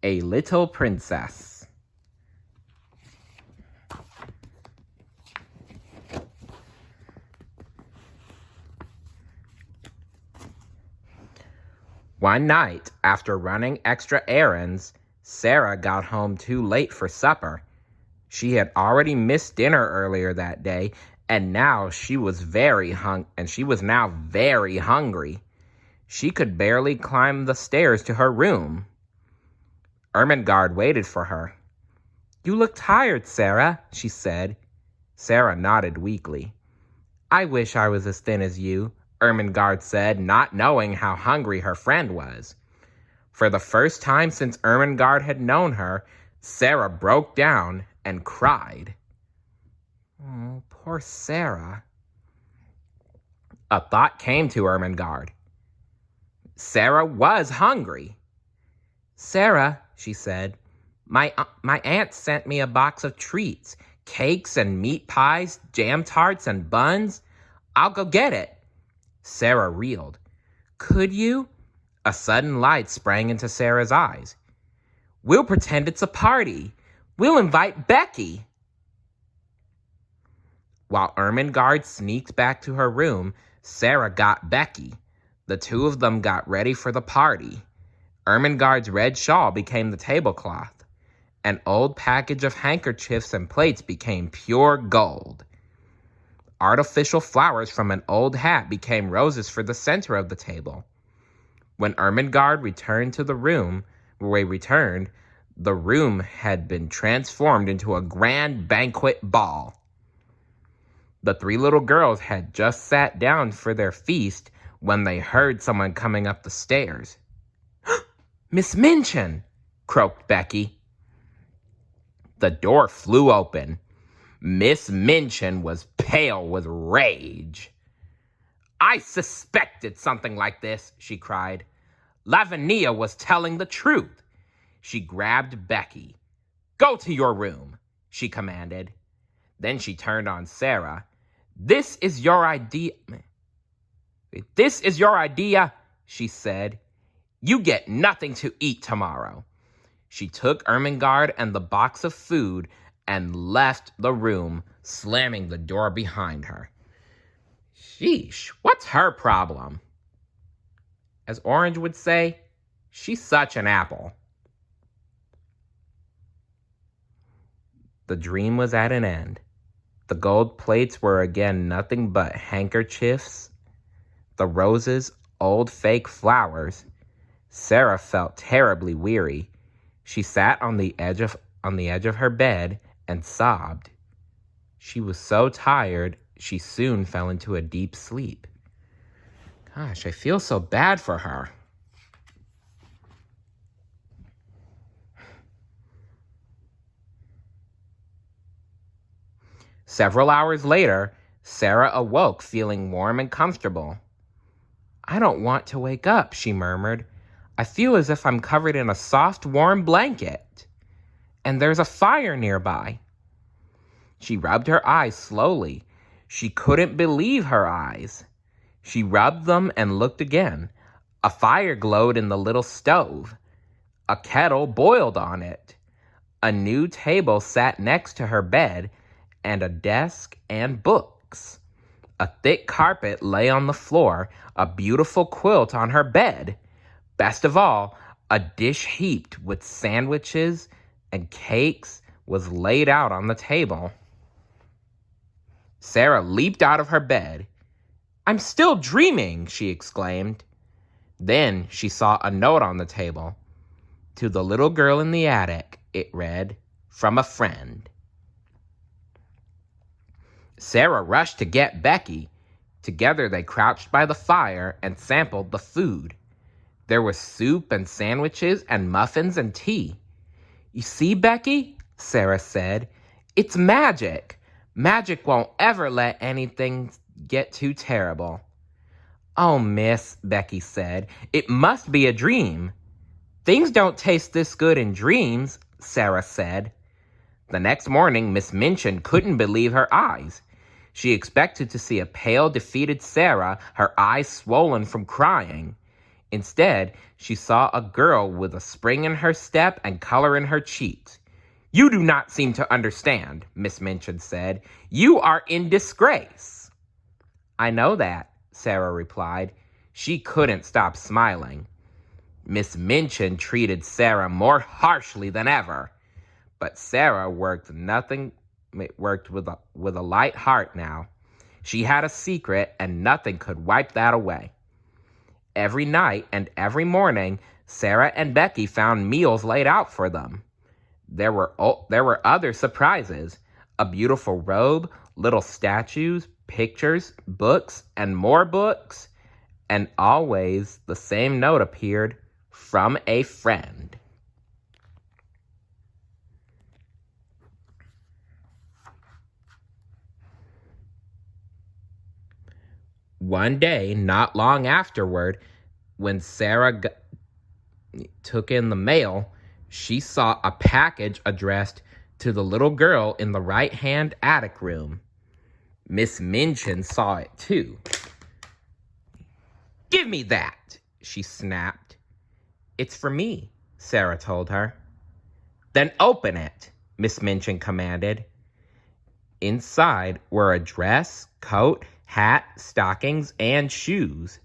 A Little Princess. One night, after running extra errands, Sarah got home too late for supper. She had already missed dinner earlier that day, and she was now very hungry. She could barely climb the stairs to her room. Ermengarde waited for her. "You look tired, Sarah," she said. Sarah nodded weakly. "I wish I was as thin as you," Ermengarde said, not knowing how hungry her friend was. For the first time since Ermengarde had known her, Sarah broke down and cried. "Oh, poor Sarah." A thought came to Ermengarde. Sarah was hungry. "Sarah," she said, my aunt sent me a box of treats, cakes and meat pies, jam tarts and buns. I'll go get it." Sarah reeled. "Could you?" A sudden light sprang into Sarah's eyes. "We'll pretend it's a party. We'll invite Becky." While Ermengarde sneaked back to her room, Sarah got Becky. The two of them got ready for the party. Ermengarde's red shawl became the tablecloth. An old package of handkerchiefs and plates became pure gold. Artificial flowers from an old hat became roses for the center of the table. When Ermengarde returned to the room, the room had been transformed into a grand banquet ball. The three little girls had just sat down for their feast when they heard someone coming up the stairs. "Miss Minchin!" croaked Becky. The door flew open. Miss Minchin was pale with rage. "I suspected something like this," she cried. "Lavinia was telling the truth." She grabbed Becky. "Go to your room," she commanded. Then she turned on Sarah. This is your idea," she said. "You get nothing to eat tomorrow." She took Ermengarde and the box of food and left the room, slamming the door behind her. Sheesh, what's her problem? As Orange would say, she's such an apple. The dream was at an end. The gold plates were again nothing but handkerchiefs, the roses, old fake flowers. Sarah felt terribly weary. She sat on the edge of her bed and sobbed. She was so tired, she soon fell into a deep sleep. Gosh, I feel so bad for her. Several hours later, Sarah awoke feeling warm and comfortable. "I don't want to wake up," she murmured. "I feel as if I'm covered in a soft, warm blanket. And there's a fire nearby." She rubbed her eyes slowly. She couldn't believe her eyes. She rubbed them and looked again. A fire glowed in the little stove. A kettle boiled on it. A new table sat next to her bed, and a desk and books. A thick carpet lay on the floor, a beautiful quilt on her bed. Best of all, a dish heaped with sandwiches and cakes was laid out on the table. Sarah leaped out of her bed. "I'm still dreaming," she exclaimed. Then she saw a note on the table. "To the little girl in the attic," it read, "from a friend." Sarah rushed to get Becky. Together they crouched by the fire and sampled the food. There was soup and sandwiches and muffins and tea. "You see, Becky," Sarah said, "it's magic. Magic won't ever let anything get too terrible." "Oh, miss," Becky said, "it must be a dream." "Things don't taste this good in dreams," Sarah said. The next morning, Miss Minchin couldn't believe her eyes. She expected to see a pale, defeated Sarah, her eyes swollen from crying. Instead, she saw a girl with a spring in her step and color in her cheeks. "You do not seem to understand," Miss Minchin said. "You are in disgrace." "I know that," Sarah replied. She couldn't stop smiling. Miss Minchin treated Sarah more harshly than ever, but Sarah worked with a light heart now. She had a secret, and nothing could wipe that away. Every night and every morning, Sarah and Becky found meals laid out for them. There were other surprises: a beautiful robe, little statues, pictures, books, and more books. And always the same note appeared: from a friend. One day, not long afterward, when Sarah took in the mail, she saw a package addressed to the little girl in the right-hand attic room. Miss Minchin saw it too. "Give me that," she snapped. "It's for me," Sarah told her. "Then open it," Miss Minchin commanded. Inside were a dress, coat, hat, stockings, and shoes.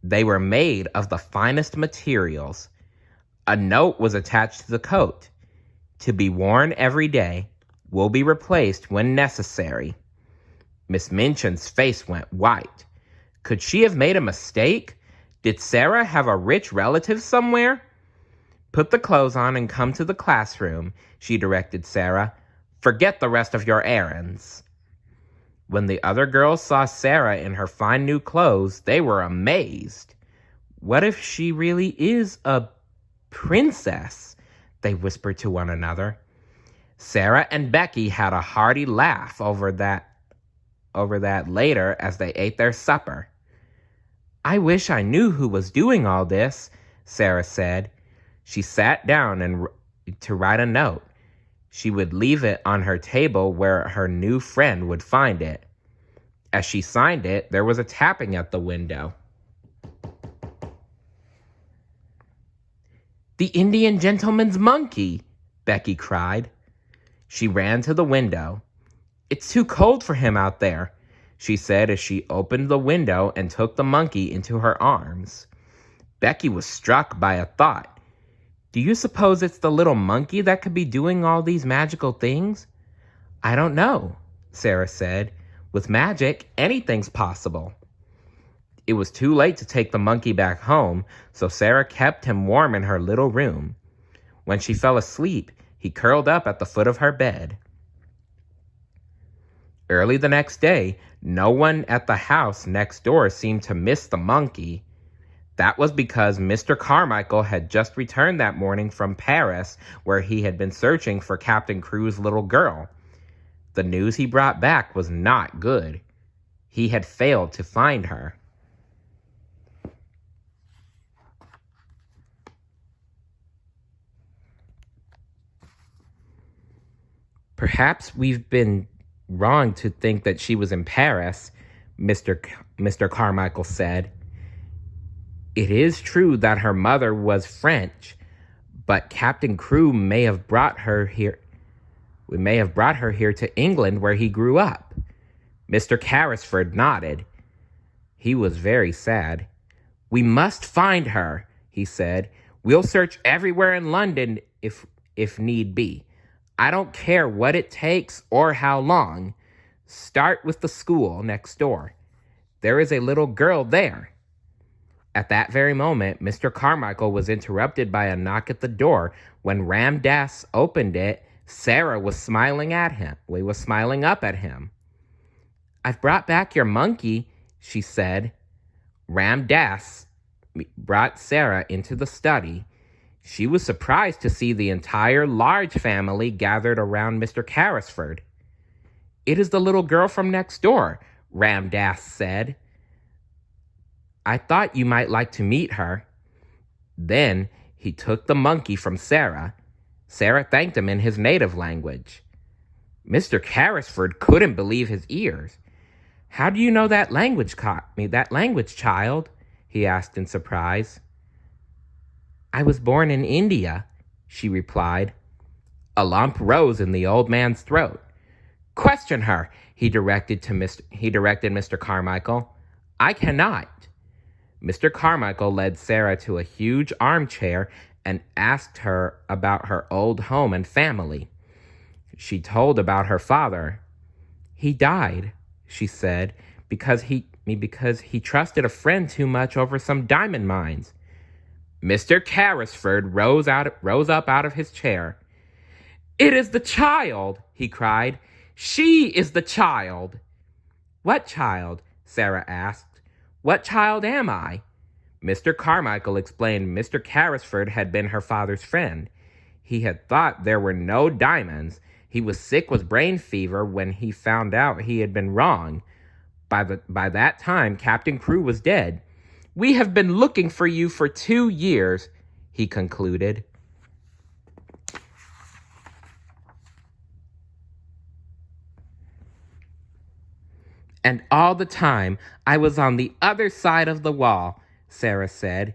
They were made of the finest materials. A note was attached to the coat: "To be worn every day, will be replaced when necessary." Miss Minchin's face went white. Could she have made a mistake? Did Sarah have a rich relative somewhere? "Put the clothes on and come to the classroom," she directed Sarah. "Forget the rest of your errands." When the other girls saw Sarah in her fine new clothes, they were amazed. "What if she really is a princess?" they whispered to one another. Sarah and Becky had a hearty laugh over that later as they ate their supper. "I wish I knew who was doing all this," Sarah said. She sat down to write a note. She would leave it on her table where her new friend would find it. As she signed it, there was a tapping at the window. "The Indian gentleman's monkey!" Becky cried. She ran to the window. "It's too cold for him out there," she said as she opened the window and took the monkey into her arms. Becky was struck by a thought. "Do you suppose it's the little monkey that could be doing all these magical things?" "I don't know," Sarah said. "With magic, anything's possible." It was too late to take the monkey back home, so Sarah kept him warm in her little room. When she fell asleep, he curled up at the foot of her bed. Early the next day, no one at the house next door seemed to miss the monkey. That was because Mr. Carmichael had just returned that morning from Paris, where he had been searching for Captain Crew's little girl. The news he brought back was not good. He had failed to find her. "Perhaps we've been wrong to think that she was in Paris," Mr. Carmichael said. "It is true that her mother was French, but Captain Crew may have brought her here. We may have brought her here to England, where he grew up." Mr. Carrisford nodded. He was very sad. "We must find her," he said. "We'll search everywhere in London if need be. I don't care what it takes or how long. Start with the school next door. There is a little girl there." At that very moment, Mr. Carmichael was interrupted by a knock at the door. When Ram Dass opened it, Sarah was smiling at him. We was smiling up at him. "I've brought back your monkey," she said. Ram Dass brought Sarah into the study. She was surprised to see the entire large family gathered around Mr. Carrisford. "It is the little girl from next door," Ram Dass said. "I thought you might like to meet her." Then he took the monkey from Sarah. Sarah thanked him in his native language. Mr. Carrisford couldn't believe his ears. "How do you know that language, child?" he asked in surprise. I was born in India, she replied. A lump rose in the old man's throat. Question her, he directed Mr. Carmichael. I cannot. Mr. Carmichael led Sarah to a huge armchair and asked her about her old home and family. She told about her father. He died, she said, because he trusted a friend too much over some diamond mines. Mr. Carrisford rose up out of his chair. It is the child, he cried. She is the child. What child? Sarah asked. What child am I? Mr. Carmichael explained Mr. Carrisford had been her father's friend. He had thought there were no diamonds. He was sick with brain fever when he found out he had been wrong. By that time, Captain Crewe was dead. We have been looking for you for 2 years, he concluded. And all the time, I was on the other side of the wall, Sarah said.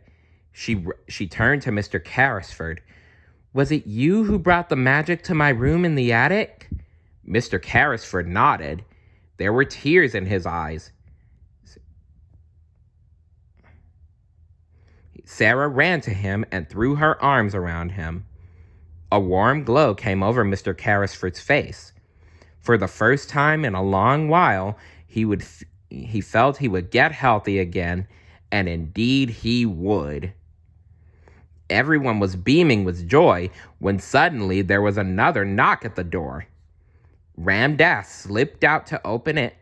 She turned to Mr. Carrisford. Was it you who brought the magic to my room in the attic? Mr. Carrisford nodded. There were tears in his eyes. Sarah ran to him and threw her arms around him. A warm glow came over Mr. Carrisford's face. For the first time in a long while, he felt he would get healthy again, and indeed he would. Everyone was beaming with joy when suddenly there was another knock at the door. Ram Dass slipped out to open it.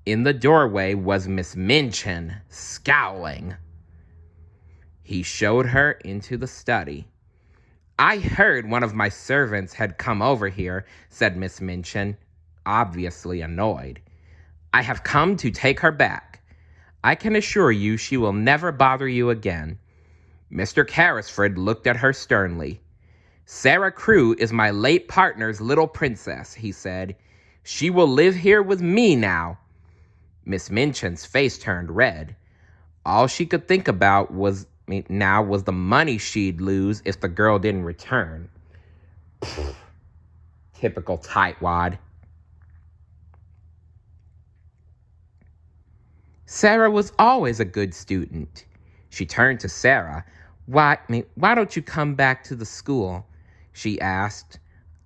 In the doorway was Miss Minchin, scowling. He showed her into the study. I heard one of my servants had come over here, said Miss Minchin, obviously annoyed. I have come to take her back. I can assure you she will never bother you again. Mr. Carrisford looked at her sternly. Sarah Crewe is my late partner's little princess, he said. She will live here with me now. Miss Minchin's face turned red. All she could think about was the money she'd lose if the girl didn't return. Pfft. Typical tightwad. Sarah was always a good student. She turned to Sarah. Why don't you come back to the school? She asked.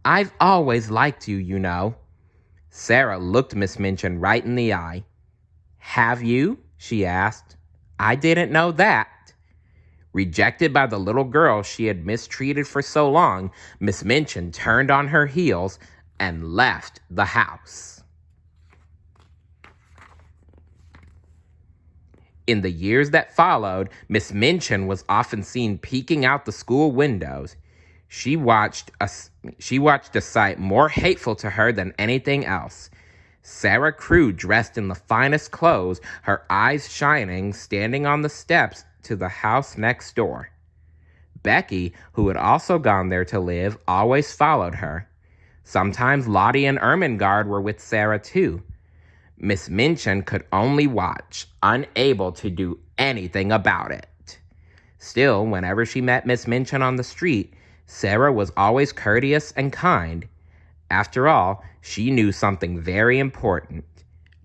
I've always liked you, you know. Sarah looked Miss Minchin right in the eye. Have you? She asked. I didn't know that. Rejected by the little girl she had mistreated for so long, Miss Minchin turned on her heels and left the house. In the years that followed, Miss Minchin was often seen peeking out the school windows. She watched a sight more hateful to her than anything else. Sarah Crewe, dressed in the finest clothes, her eyes shining, standing on the steps to the house next door. Becky, who had also gone there to live, always followed her. Sometimes Lottie and Ermengarde were with Sarah too. Miss Minchin could only watch, unable to do anything about it. Still, whenever she met Miss Minchin on the street, Sarah was always courteous and kind. After all, she knew something very important.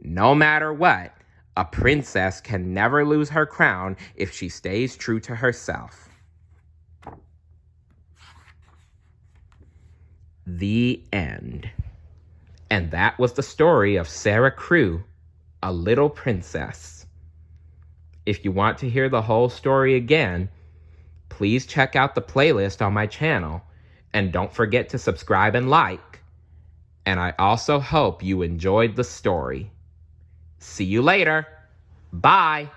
No matter what, a princess can never lose her crown if she stays true to herself. The end. And that was the story of Sarah Crewe, a little princess. If you want to hear the whole story again, please check out the playlist on my channel, and don't forget to subscribe and like. And I also hope you enjoyed the story. See you later. Bye.